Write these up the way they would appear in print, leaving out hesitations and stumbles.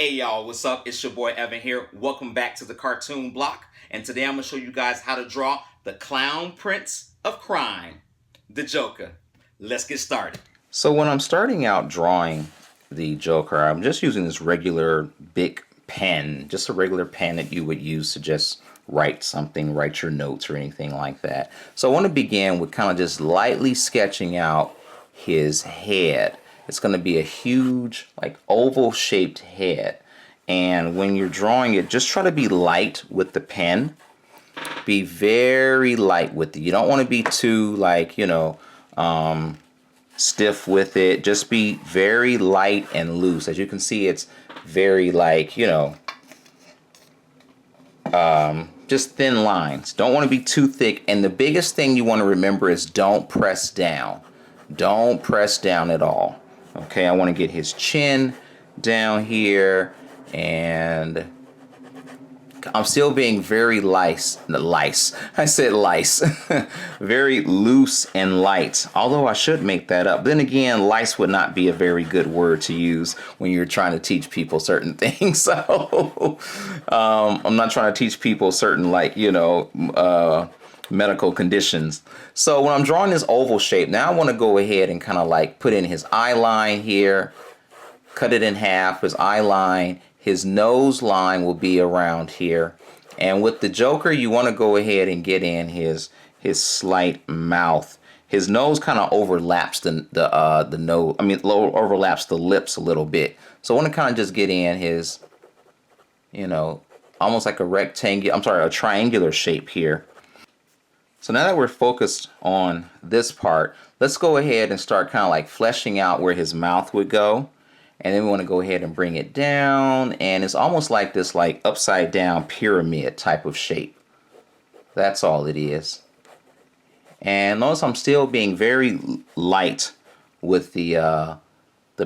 Hey y'all, what's up? It's your boy Evan here. Welcome back to the Cartoon Block. And today I'm going to show you guys how to draw the clown prince of crime, the Joker. Let's get started. So when I'm starting out drawing the Joker, I'm just using this regular big pen, just a regular pen that you would use to just write something, write your notes or anything like that. So I want to begin with kind of just lightly sketching out his head. It's going to be a huge, like oval shaped head. And when you're drawing it, just try to be light with the pen. Be very light with it. You don't want to be too stiff with it. Just be very light and loose. As you can see, it's very just thin lines. Don't want to be too thick. And the biggest thing you want to remember is don't press down. Don't press down at all. Okay, I want to get his chin down here, and I'm still being very I said lice. Very loose and light. Although I should make that up. Then again, lice would not be a very good word to use when you're trying to teach people certain things. So I'm not trying to teach people certain medical conditions. So when I'm drawing this oval shape, now I want to go ahead and kind of like put in his eye line here. Cut it in half, his eye line. His nose line will be around here. And with the Joker, you want to go ahead and get in his slight mouth. His nose kind of overlaps the nose. Overlaps the lips a little bit. So I want to kind of just get in his, almost like a triangular shape here. So now that we're focused on this part, let's go ahead and start kind of like fleshing out where his mouth would go. And then we want to go ahead and bring it down, and it's almost like this upside down pyramid type of shape. That's all it is. And notice I'm still being very light with the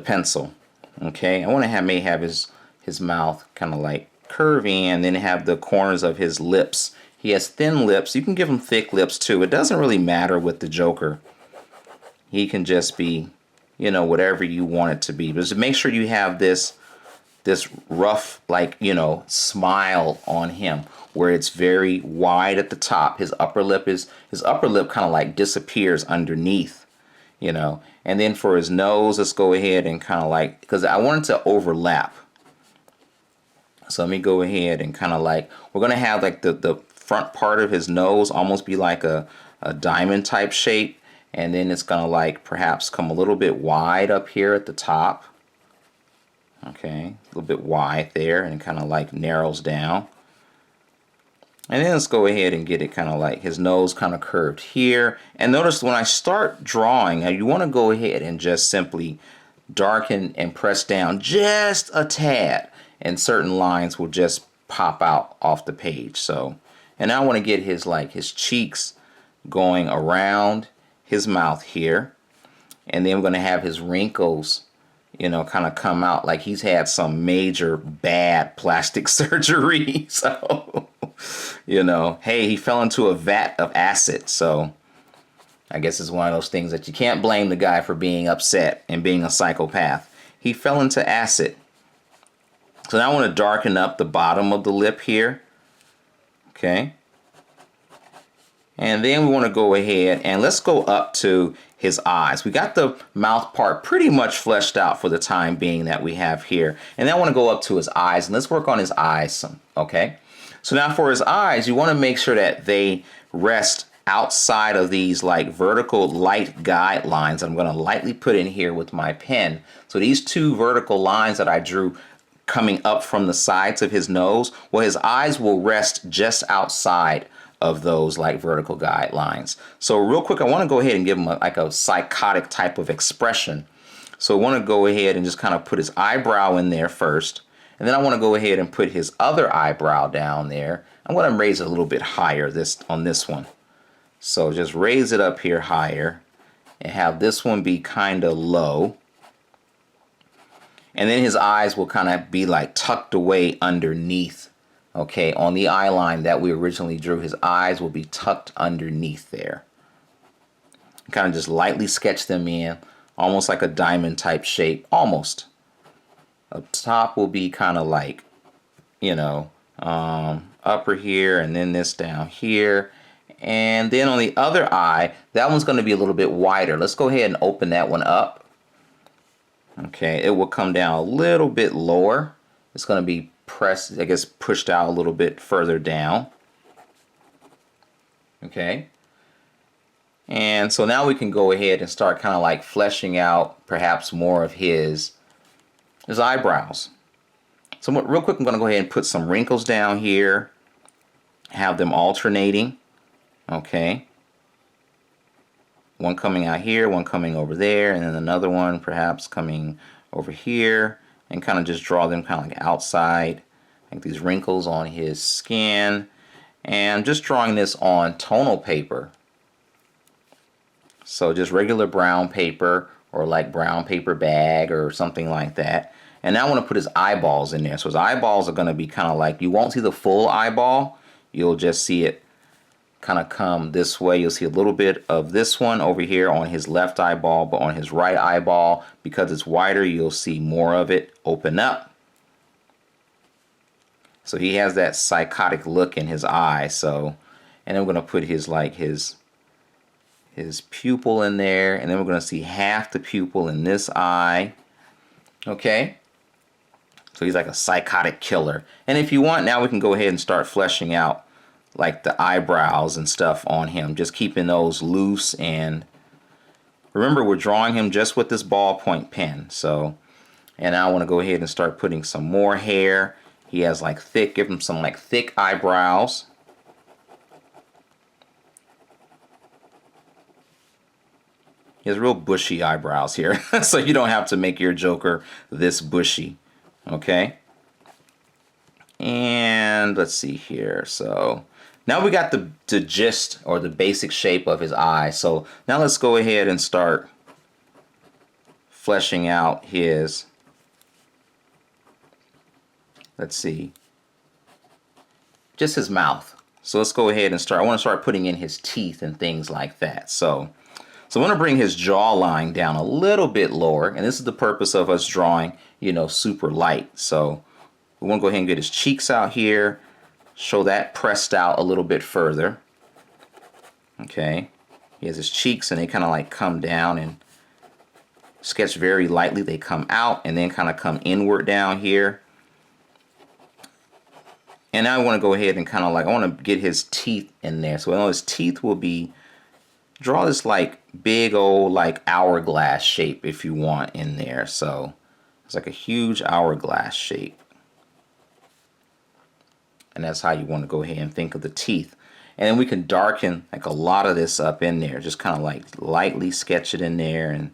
pencil. Okay, I want to may have his mouth kind of like curve in, then have the corners of his lips. He has thin lips. You can give him thick lips too. It doesn't really matter with the Joker. He can just be whatever you want it to be. But just make sure you have this rough, smile on him where it's very wide at the top. His upper lip kind of like disappears underneath, And then for his nose, let's go ahead and kind of because I want it to overlap. So let me go ahead and kind of we're going to have the front part of his nose almost be like a diamond type shape. And then it's going to perhaps come a little bit wide up here at the top. Okay, a little bit wide there, and it kind of narrows down. And then let's go ahead and get it kind of his nose kind of curved here. And notice when I start drawing, now you want to go ahead and just simply darken and press down just a tad. And certain lines will just pop out off the page. So, and now I want to get his cheeks going around his mouth here, and then we're going to have his wrinkles kind of come out like he's had some major bad plastic surgery. So hey, he fell into a vat of acid. So I guess it's one of those things that you can't blame the guy for being upset and being a psychopath. He fell into acid. So now I want to darken up the bottom of the lip here. Okay. And then we want to go ahead and let's go up to his eyes. We got the mouth part pretty much fleshed out for the time being that we have here. And then I want to go up to his eyes, and let's work on his eyes some, okay? So now for his eyes, you want to make sure that they rest outside of these vertical light guidelines I'm going to lightly put in here with my pen. So these two vertical lines that I drew coming up from the sides of his nose, well, his eyes will rest just outside of those vertical guidelines. So real quick, I want to go ahead and give him a psychotic type of expression. So I want to go ahead and just kind of put his eyebrow in there first. And then I want to go ahead and put his other eyebrow down there. I'm going to raise it a little bit higher on this one. So just raise it up here higher and have this one be kind of low. And then his eyes will kind of be tucked away underneath. Okay, on the eye line that we originally drew, his eyes will be tucked underneath there. Kind of just lightly sketch them in, almost like a diamond type shape, almost. Up top will be kind of like, you know, upper here, and then this down here. And then on the other eye, that one's going to be a little bit wider. Let's go ahead and open that one up. Okay, it will come down a little bit lower. It's going to be pressed, I guess, pushed out a little bit further down. Okay. And so now we can go ahead and start kind of like fleshing out perhaps more of his eyebrows. So real quick, I'm going to go ahead and put some wrinkles down here, have them alternating. Okay. One coming out here, one coming over there, and then another one perhaps coming over here, and kind of just draw them kind of like outside, like these wrinkles on his skin. And just drawing this on tonal paper. So just regular brown paper, or like brown paper bag or something like that. And now I want to put his eyeballs in there. So his eyeballs are going to be kind of like, you won't see the full eyeball. You'll just see it kind of come this way. You'll see a little bit of this one over here on his left eyeball, but on his right eyeball, because it's wider, you'll see more of it open up. So he has that psychotic look in his eye. So, and then we're going to put his his pupil in there, and then we're going to see half the pupil in this eye. Okay, so he's like a psychotic killer. And if you want, now we can go ahead and start fleshing out like the eyebrows and stuff on him, just keeping those loose. And remember, we're drawing him just with this ballpoint pen. So, and now I want to go ahead and start putting some more hair. He has like thick, give him some like thick eyebrows. He has real bushy eyebrows here, so you don't have to make your Joker this bushy, okay? And let's see here. So now we got the gist, or the basic shape of his eye. So now let's go ahead and start fleshing out his, let's see, just his mouth. So let's go ahead and start. I want to start putting in his teeth and things like that. So I want to bring his jawline down a little bit lower, and this is the purpose of us drawing, you know, super light. So we want to go ahead and get his cheeks out here, show that pressed out a little bit further. Okay, he has his cheeks, and they kind of like come down and sketch very lightly. They come out and then kind of come inward down here. And now I want to go ahead and kind of like, I want to get his teeth in there. So I know his teeth will be, draw this like big old like hourglass shape if you want in there. So it's like a huge hourglass shape. And that's how you want to go ahead and think of the teeth. And then we can darken like a lot of this up in there. Just kind of like lightly sketch it in there, and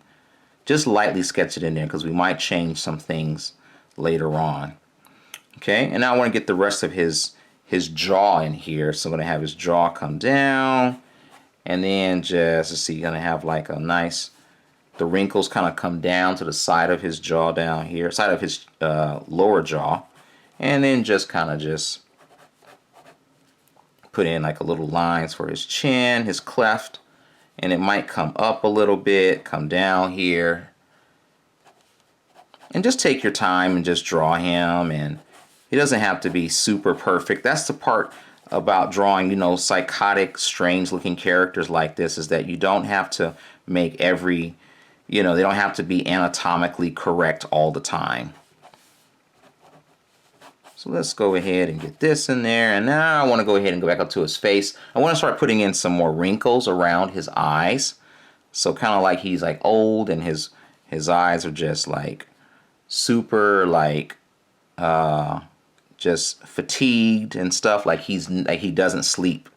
just lightly sketch it in there because we might change some things later on. Okay, and now I want to get the rest of his jaw in here. So I'm going to have his jaw come down, and then just, let's see, going to have like a nice, the wrinkles kind of come down to the side of his jaw down here, side of his lower jaw, and then just kind of just put in like a little lines for his chin, his cleft, and it might come up a little bit, come down here, and just take your time and just draw him. And he doesn't have to be super perfect. That's the part about drawing, you know, psychotic, strange looking characters like this, is that you don't have to make every, you know, they don't have to be anatomically correct all the time. So let's go ahead and get this in there. And now I want to go ahead and go back up to his face. I want to start putting in some more wrinkles around his eyes. So kind of like he's like old, and his eyes are just like super like just fatigued and stuff, like he doesn't sleep.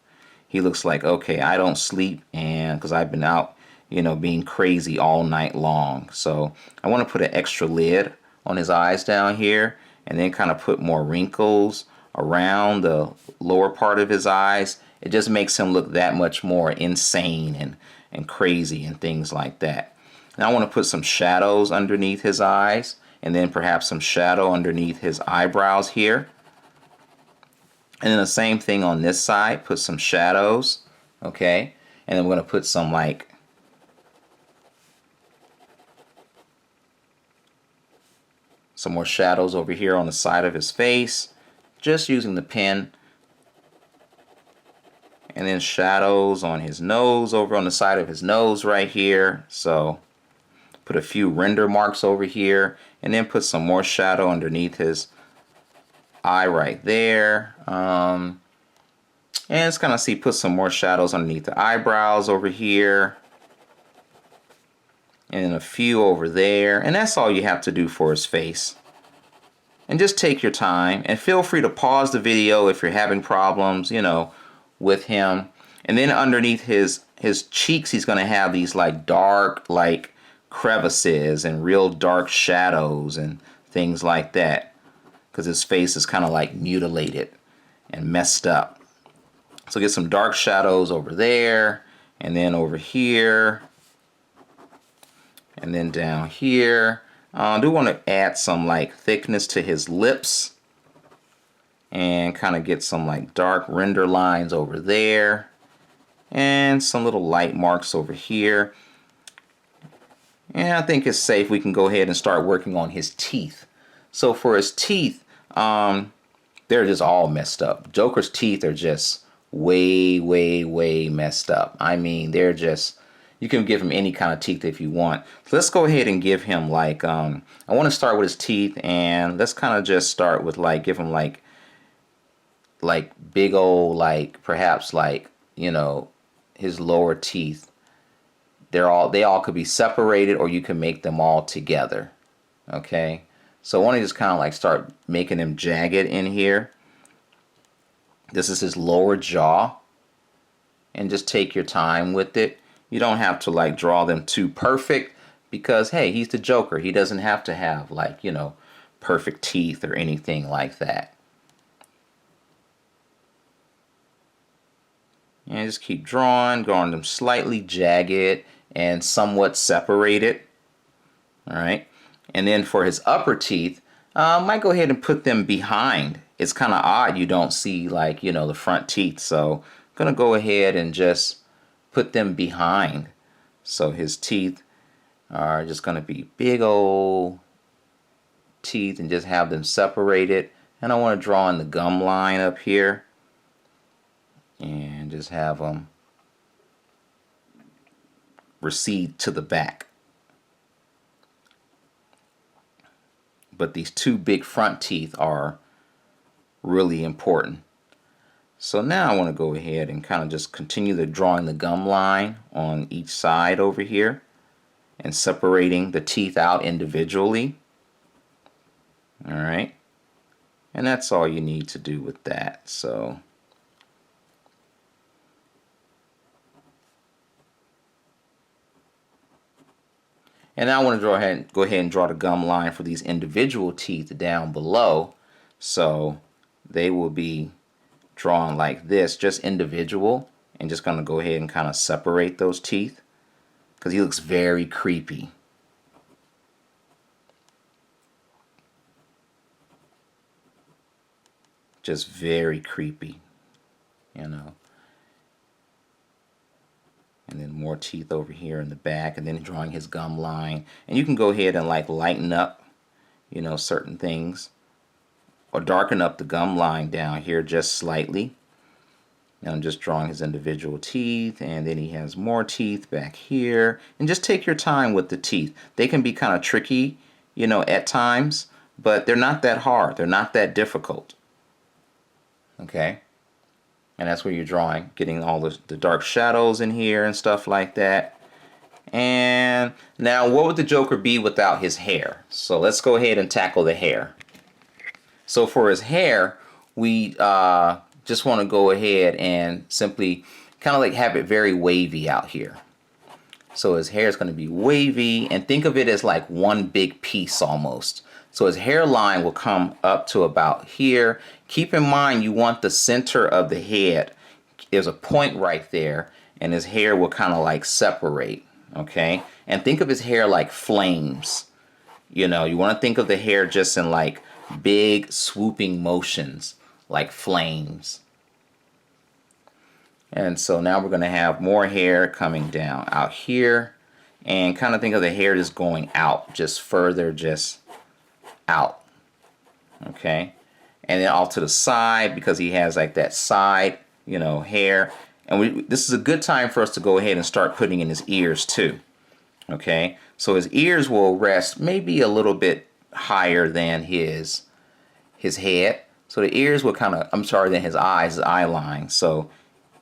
He looks like, okay, I don't sleep, and because I've been out, you know, being crazy all night long. So I want to put an extra lid on his eyes down here, and then kind of put more wrinkles around the lower part of his eyes. It just makes him look that much more insane and crazy and things like that. Now I want to put some shadows underneath his eyes, and then perhaps some shadow underneath his eyebrows here. And then the same thing on this side, put some shadows, okay? And then we're going to put some like Some more shadows over here on the side of his face, just using the pen. And then shadows on his nose, over on the side of his nose right here. So put a few render marks over here, and then put some more shadow underneath his eye right there. And it's kind of see, put some more shadows underneath the eyebrows over here. And a few over there. And that's all you have to do for his face. And just take your time, and feel free to pause the video if you're having problems, you know, with him. And then underneath his cheeks, he's going to have these like dark like crevices and real dark shadows and things like that, because his face is kind of like mutilated and messed up. So get some dark shadows over there, and then over here, and then down here. I do want to add some like thickness to his lips, and kind of get some like dark render lines over there, and some little light marks over here. And I think it's safe. We can go ahead and start working on his teeth. So for his teeth, they're just all messed up. Joker's teeth are just way messed up. I mean, they're just, you can give him any kind of teeth if you want. So let's go ahead and give him like, I want to start with his teeth, and let's kind of just start with like, give him like big old, like perhaps like, you know, his lower teeth. They all could be separated, or you can make them all together. Okay. So I want to just kind of like start making them jagged in here. This is his lower jaw, and just take your time with it. You don't have to like draw them too perfect, because hey, he's the Joker. He doesn't have to have like, you know, perfect teeth or anything like that. And just keep drawing them slightly jagged and somewhat separated. All right. And then for his upper teeth, I might go ahead and put them behind. It's kind of odd you don't see like, you know, the front teeth. So I'm going to go ahead and just put them behind. So his teeth are just going to be big old teeth, and just have them separated. And I want to draw in the gum line up here, and just have them recede to the back. But these two big front teeth are really important. So now I want to go ahead and kind of just continue the drawing the gum line on each side over here, and separating the teeth out individually. All right. And that's all you need to do with that. So and now I want to go ahead and draw the gum line for these individual teeth down below. So they will be drawn like this, just individual, and just going to go ahead and kind of separate those teeth, because he looks very creepy. Just very creepy, you know. And then more teeth over here in the back, and then drawing his gum line. And you can go ahead and like lighten up, you know, certain things, or darken up the gum line down here just slightly. And I'm just drawing his individual teeth, and then he has more teeth back here. And just take your time with the teeth. They can be kind of tricky, you know, at times, but they're not that hard. They're not that difficult. Okay. And that's where you're drawing, getting all the dark shadows in here and stuff like that. And now, what would the Joker be without his hair? So let's go ahead and tackle the hair. So for his hair, we just want to go ahead and simply kind of like have it very wavy out here. So his hair is going to be wavy, and think of it as like one big piece almost. So his hairline will come up to about here. Keep in mind, you want the center of the head. There's a point right there, and his hair will kind of like separate, okay? And think of his hair like flames. You know, you want to think of the hair just in like big swooping motions, like flames. And so now we're going to have more hair coming down out here, and kind of think of the hair just going out just further, just out. Okay, and then off to the side, because he has like that side, you know, hair. And this is a good time for us to go ahead and start putting in his ears too. Okay, so his ears will rest maybe a little bit higher than his head. So the ears will kind of, I'm sorry, than his eyes, his eye line. So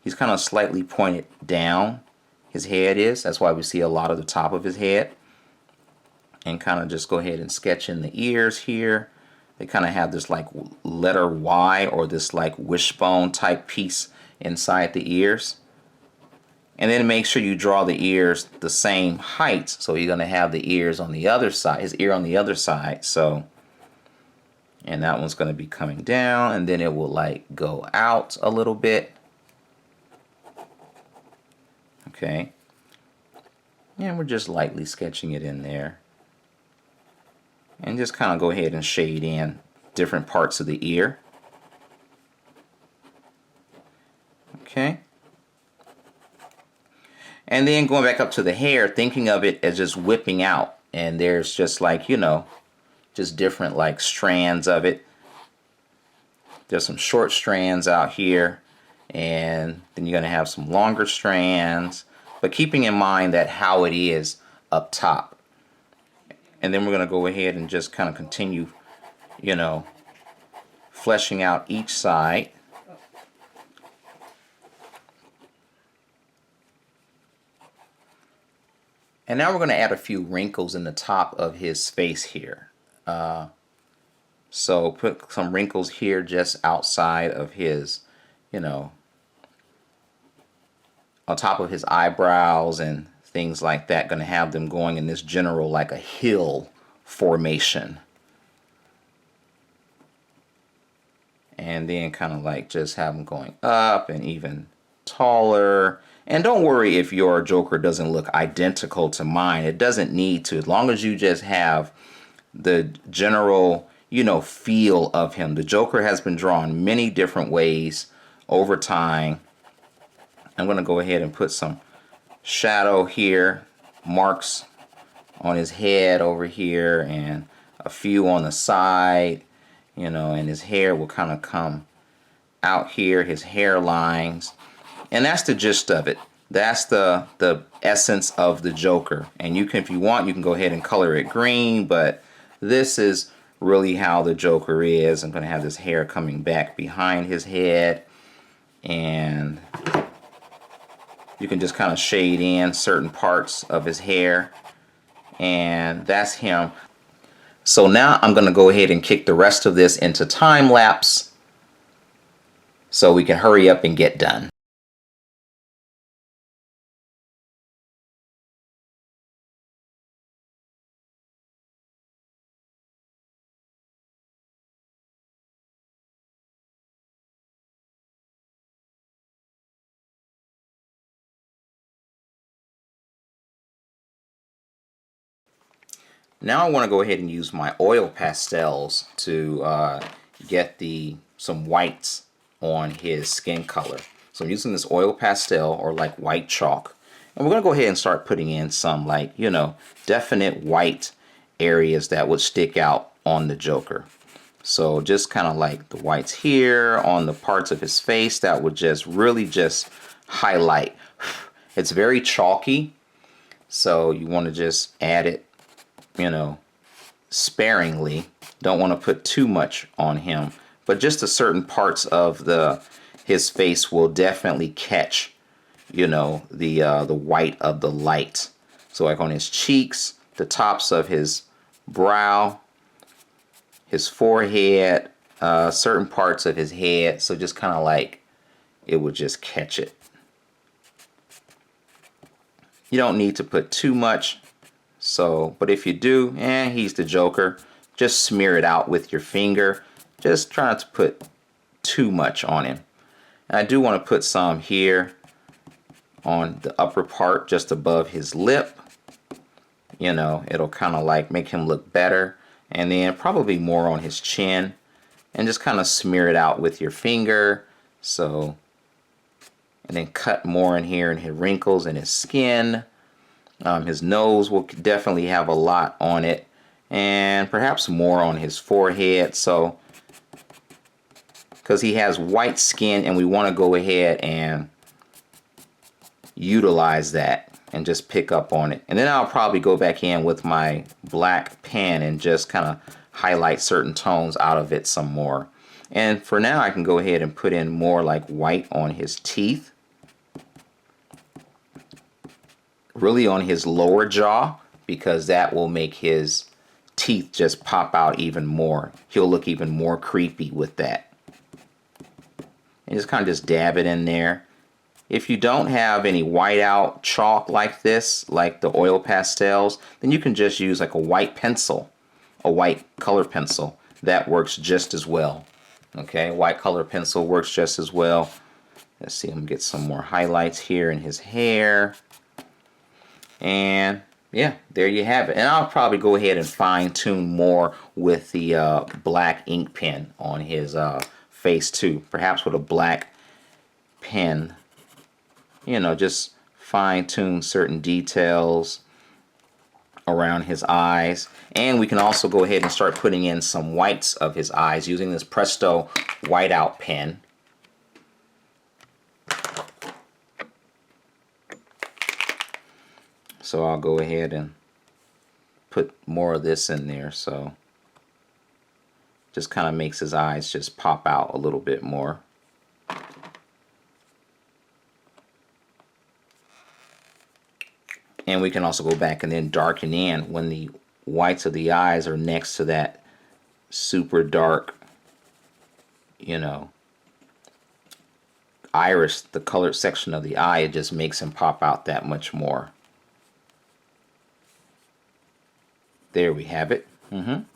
he's kind of slightly pointed down. His head is. That's why we see a lot of the top of his head. And kind of just go ahead and sketch in the ears here. They kind of have this like letter Y, or this like wishbone type piece inside the ears. And then make sure you draw the ears the same height. So you're going to have the ears on the other side, his ear on the other side. So, and that one's going to be coming down, and then it will like go out a little bit. Okay. And we're just lightly sketching it in there. And just kind of go ahead and shade in different parts of the ear. Okay. And then going back up to the hair, thinking of it as just whipping out. And there's just like, you know, just different like strands of it. There's some short strands out here. And then you're going to have some longer strands. But keeping in mind that how it is up top. And then we're going to go ahead and just kind of continue, you know, fleshing out each side. And now we're going to add a few wrinkles in the top of his face here. So put some wrinkles here just outside of his, you know, on top of his eyebrows and things like that. Going to have them going in this general like a hill formation. And then kind of like just have them going up and even taller. And don't worry if your Joker doesn't look identical to mine. It doesn't need to. As long as you just have the general, you know, feel of him. The Joker has been drawn many different ways over time. I'm going to go ahead and put some shadow here, marks on his head over here, and a few on the side, you know, and his hair will kind of come out here, his hairlines. And that's the gist of it. That's the essence of the Joker. And you can, if you want, you can go ahead and color it green, but this is really how the Joker is. I'm going to have this hair coming back behind his head, and you can just kind of shade in certain parts of his hair, and that's him. So now I'm going to go ahead and kick the rest of this into time lapse so we can hurry up and get done. Now I want to go ahead and use my oil pastels to get some whites on his skin color. So I'm using this oil pastel, or like white chalk. And we're going to go ahead and start putting in some, like, you know, definite white areas that would stick out on the Joker. So just kind of like the whites here on the parts of his face that would just really just highlight. It's very chalky, so you want to just add it, you know, sparingly. Don't want to put too much on him, but just the certain parts of his face will definitely catch, you know, the white of the light. So like on his cheeks, the tops of his brow, his forehead, certain parts of his head. So just kind of like it would just catch it. You don't need to put too much. So, but if you do, he's the Joker. Just smear it out with your finger. Just try not to put too much on him. And I do want to put some here on the upper part, just above his lip. You know, it'll kind of like make him look better. And then probably more on his chin. And just kind of smear it out with your finger. So, and then cut more in here in his wrinkles and his skin. His nose will definitely have a lot on it. and perhaps more on his forehead. So, because he has white skin and we want to go ahead and utilize that and just pick up on it. And then I'll probably go back in with my black pen and just kind of highlight certain tones out of it some more. And for now I can go ahead and put in more like white on his teeth. Really on his lower jaw, because that will make his teeth just pop out even more. He'll look even more creepy with that. And just kind of just dab it in there. If you don't have any whiteout chalk like this, like the oil pastels, then you can just use like a white pencil, a white color pencil. That works just as well. Okay, white color pencil works just as well. Let's see, I'm gonna get some more highlights here in his hair. And yeah, there you have it. And I'll probably go ahead and fine tune more with the black ink pen on his face too. Perhaps with a black pen. You know, just fine tune certain details around his eyes. And we can also go ahead and start putting in some whites of his eyes using this Presto whiteout pen. So I'll go ahead and put more of this in there, so just kind of makes his eyes just pop out a little bit more. And we can also go back and then darken in when the whites of the eyes are next to that super dark, you know, iris, the colored section of the eye. It just makes him pop out that much more. There we have it. And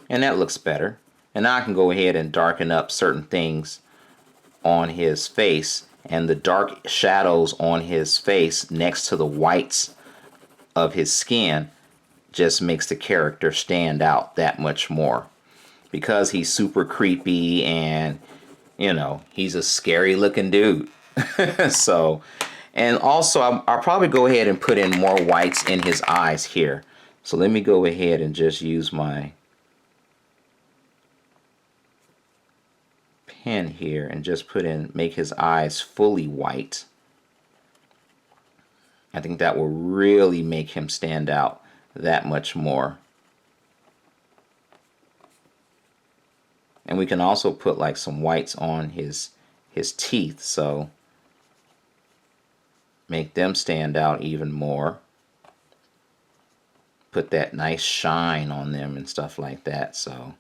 that looks better. And now I can go ahead and darken up certain things on his face. And the dark shadows on his face next to the whites of his skin just makes the character stand out that much more. Because he's super creepy and, you know, he's a scary looking dude. So, and also I'll probably go ahead and put in more whites in his eyes here. So let me go ahead and just use my pen here and just make his eyes fully white. I think that will really make him stand out that much more. And we can also put like some whites on his teeth, so make them stand out even more. Put that nice shine on them and stuff like that. So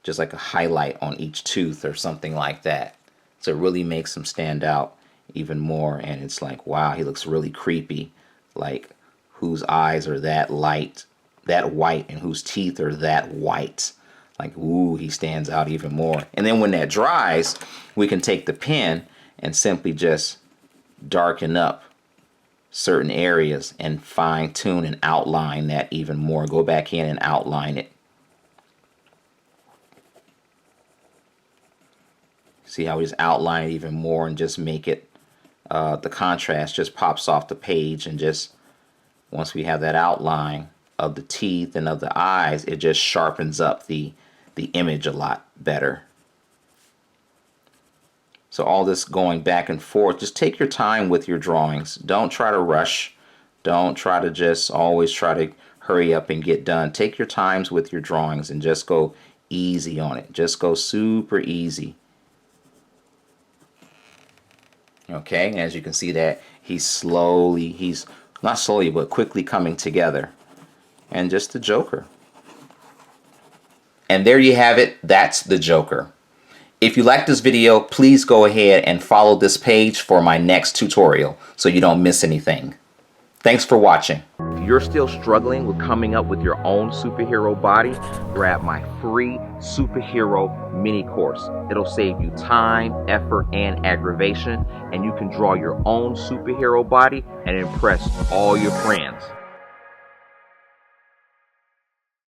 just like a highlight on each tooth or something like that. So it really makes them stand out even more. And it's like, wow, he looks really creepy. Like, whose eyes are that light, that white, and whose teeth are that white. Like, ooh, he stands out even more. And then when that dries, we can take the pen and simply just darken up certain areas and fine tune and outline that even more. Go back in and outline it. See how we just outline it even more and just make it, the contrast just pops off the page, and just once we have that outline of the teeth and of the eyes, it just sharpens up the image a lot better. So all this going back and forth, just take your time with your drawings. Don't try to rush. Don't try to just always try to hurry up and get done. Take your times with your drawings and just go easy on it. Just go super easy. Okay, and as you can see that he's not slowly, but quickly coming together. And just the Joker. And there you have it. That's the Joker. If you like this video, please go ahead and follow this page for my next tutorial so you don't miss anything. Thanks for watching. If you're still struggling with coming up with your own superhero body, grab my free superhero mini course. It'll save you time, effort, and aggravation, and you can draw your own superhero body and impress all your friends.